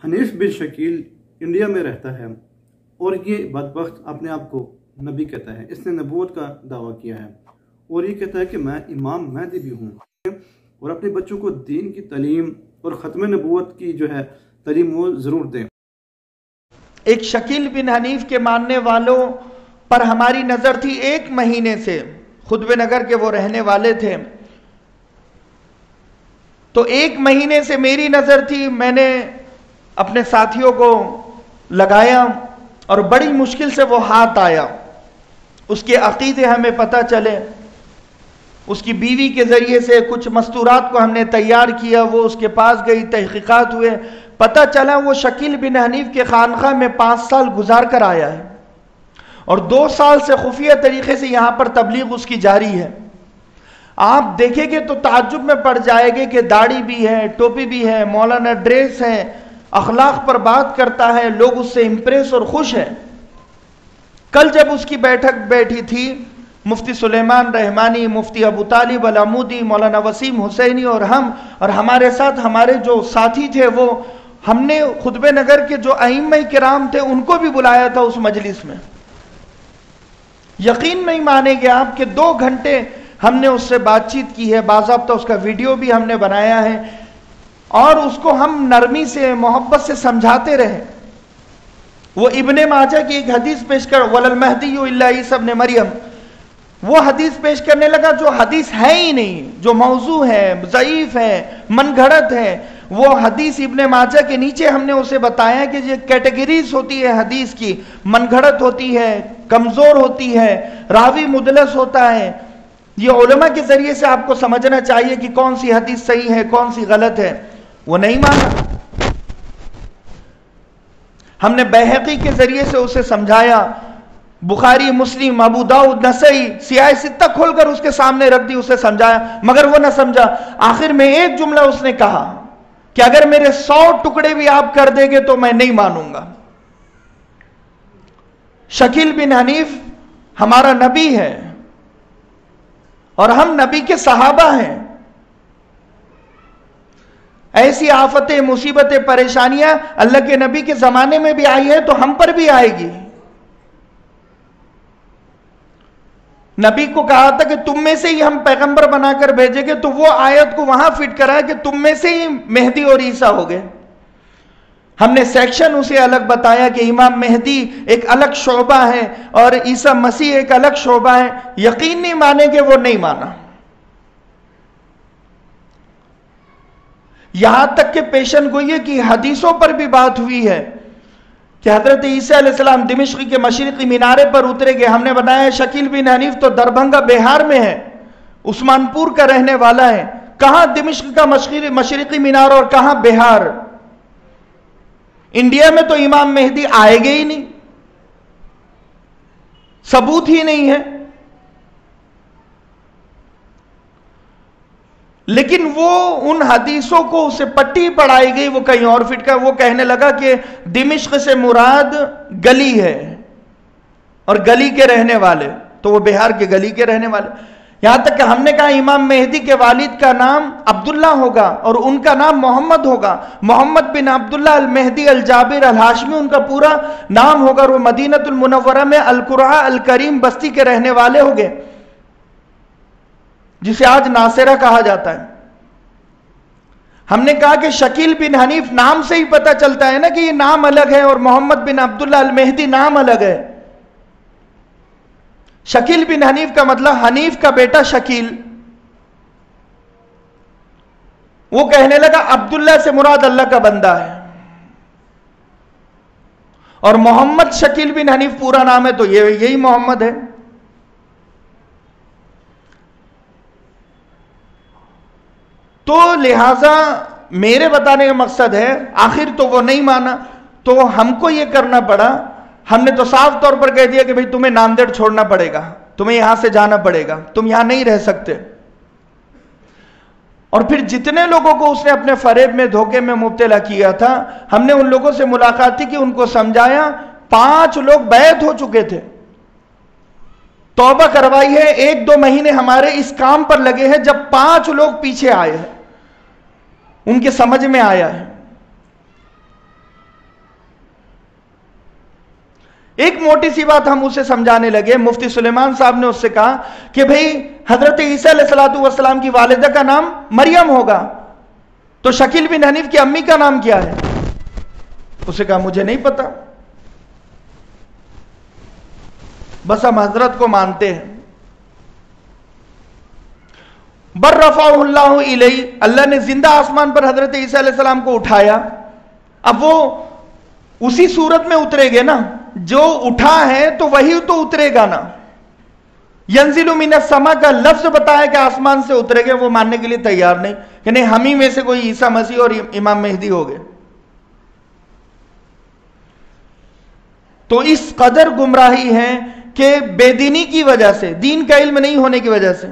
حنیف بن Shakeel India میں رہتا ہے اور یہ بدبخت اپنے آپ کو نبی کہتا ہے. اس نے نبوت کا دعویٰ کیا ہے اور یہ کہتا ہے کہ میں امام مہدی بھی ہوں اور اپنے بچوں کو دین کی تعلیم اور ختم نبوت کی جو ہے تعلیم وہ ضرور دیں. ایک شکیل بن حنیف کے ماننے والوں پر ہماری نظر تھی 1 مہینے سے. خطبہ نگر کے وہ رہنے والے تھے تو 1 مہینے سے میری نظر تھی. میں نے اپنے ساتھیوں کو لگایا اور بڑی مشکل سے وہ ہاتھ آیا. اس کے عقیدے ہمیں پتہ چلے. اس کی بیوی کے ذریعے سے کچھ مستورات کو ہم نے تیار کیا. وہ اس کے پاس گئی, تحقیقات ہوئے, پتہ چلا وہ شکیل بن حنیف کے خانقاہ میں 5 سال گزار کر آیا ہے اور 2 سال سے خفیہ طریقے سے یہاں پر تبلیغ اس کی جاری ہے. آپ دیکھیں گے تو تعجب میں پڑ جائے گے کہ داڑھی بھی ہے, ٹوپی بھی ہے, مولانا ڈریس ہے, اخلاق پر بات کرتا ہے, لوگ اس سے امپریس اور خوش ہیں. کل جب اس کی بیٹھک بیٹھی تھی, مفتی سلیمان رحمانی, مفتی ابو طالب العمودی, مولانا وسیم حسینی اور ہمارے ساتھ ہمارے جو ساتھی تھے, وہ ہم نے خطبہ نگر کے جو ائمہ کرام تھے ان کو بھی بلایا تھا اس مجلس میں. یقین نہیں مانیں گے آپ کہ 2 گھنٹے ہم نے اس سے بات چیت کی ہے. باضابطہ اس کا ویڈیو بھی ہم نے بنایا ہے اور اس کو ہم نرمی سے, محبت سے سمجھاتے رہے. وہ ابن ماجہ کی ایک حدیث پیش کر وَلَلْمَهْدِيُّ إِلَّا عِيسَى ابْنِ مریم, وہ حدیث پیش کرنے لگا جو حدیث ہے ہی نہیں, جو موضوع ہے, ضعیف ہے, من گھڑت ہے. وہ حدیث ابن ماجہ کے نیچے ہم نے اسے بتایا کہ یہ کیٹیگریز ہوتی ہے حدیث کی, من گھڑت ہوتی ہے, کمزور ہوتی ہے, راوی مدلس ہوتا ہے. یہ علماء کے ذریعے سے آپ کو سمجھنا چاہیے کہ کون سی حدیث صحیح ہے, کون سی غلط ہے. وہ نہیں مانا. ہم نے بیہقی کے ذریعے سے اسے سمجھایا, بخاری, مسلم, ابو داؤد, نسائی, سیاہ ستہ کھول کر اس کے سامنے رکھ دی, اسے سمجھایا, مگر وہ نہ سمجھا. آخر میں ایک جملہ اس نے کہا کہ اگر میرے 100 ٹکڑے بھی آپ کر دیں گے تو میں نہیں مانوں گا. شکیل بن حنیف ہمارا نبی ہے اور ہم نبی کے صحابہ ہیں. ایسی آفتیں, مصیبتیں, پریشانیاں اللہ کے نبی کے زمانے میں بھی آئی ہے تو ہم پر بھی آئے گی. نبی کو کہا تھا کہ تم میں سے ہی ہم پیغمبر بنا کر بھیجیں گے, تو وہ آیت کو وہاں فٹ کرا کہ تم میں سے ہی مہدی اور عیسیٰ ہو گئے. ہم نے سیکشن اسے الگ بتایا کہ امام مہدی ایک الگ شعبہ ہے اور عیسیٰ مسیح ایک الگ شعبہ ہے. یقین نہیں مانیں گے, وہ نہیں مانا. یہاں تک کہ پیشن گوئی کی حدیثوں پر بھی بات ہوئی ہے کہ حضرت عیسیٰ علیہ السلام دمشق کے مشرقی مینارے پر اترے گئے. ہم نے بتایا شکیل بن حنیف تو دربھنگا بہار میں ہے, عثمان پور کا رہنے والا ہے. کہاں دمشق کا مشرقی مینار اور کہاں بہار؟ انڈیا میں تو امام مہدی آئے گے ہی نہیں, ثبوت ہی نہیں ہے. لیکن وہ ان حدیثوں کو اسے پٹی پڑھائی گئی, وہ کہیں اور فٹ کر, وہ کہنے لگا کہ دمشق سے مراد گلی ہے اور گلی کے رہنے والے, تو وہ بہار کے گلی کے رہنے والے. یہاں تک کہ ہم نے کہا امام مہدی کے والد کا نام عبداللہ ہوگا اور ان کا نام محمد ہوگا, محمد بن عبداللہ المہدی الجابر الہاشمی ان کا پورا نام ہوگا, اور وہ مدینہ المنورہ میں القرآ الکریم بستی کے رہنے والے ہو گئے, جسے آج ناصرہ کہا جاتا ہے. ہم نے کہا کہ شکیل بن حنیف نام سے ہی پتہ چلتا ہے نا کہ یہ نام الگ ہے اور محمد بن عبداللہ المہدی نام الگ ہے. شکیل بن حنیف کا مطلب حنیف کا بیٹا شکیل. وہ کہنے لگا عبداللہ سے مراد اللہ کا بندہ ہے, اور محمد شکیل بن حنیف پورا نام ہے تو یہی محمد ہے. تو لہٰذا میرے بتانے کا مقصد ہے, آخر تو وہ نہیں مانا تو ہم کو یہ کرنا پڑا. ہم نے تو صاف طور پر کہہ دیا کہ بھئی تمہیں ناندیڑ چھوڑنا پڑے گا, تمہیں یہاں سے جانا پڑے گا, تم یہاں نہیں رہ سکتے. اور پھر جتنے لوگوں کو اس نے اپنے فریب میں, دھوکے میں مبتلا کیا تھا, ہم نے ان لوگوں سے ملاقات کی, ان کو سمجھایا. 5 لوگ بیعت ہو چکے تھے, توبہ کروائی ہے, 1-2 مہینے ہمارے اس کام پر لگے ہیں. جب 5 لوگ پیچھے آئے ہیں, ان کے سمجھ میں آیا ہے ایک موٹی سی بات ہم اسے سمجھانے لگے. مفتی سلیمان صاحب نے اس سے کہا کہ بھئی حضرت عیسیٰ علیہ السلام کی والدہ کا نام مریم ہوگا, تو شکیل بن حنیف کی امی کا نام کیا ہے؟ اسے کہا مجھے نہیں پتا, بس ہم حضرت کو مانتے ہیں. بر رفعہ اللہ الیہ, اللہ نے زندہ آسمان پر حضرت عیسیٰ علیہ السلام کو اٹھایا. اب وہ اسی صورت میں اترے گے نا, جو اٹھا ہے تو وہی تو اترے گا نا. ینزل من السما کا لفظ بتایا کہ آسمان سے اترے گے, وہ ماننے کے لیے تیار نہیں کہ نہیں ہم ہی میں سے کوئی عیسیٰ مسیح اور امام مہدی ہو گئے. تو اس قدر گمراہی ہے کہ بے دینی کی وجہ سے, دین کا علم نہیں ہونے کی وجہ سے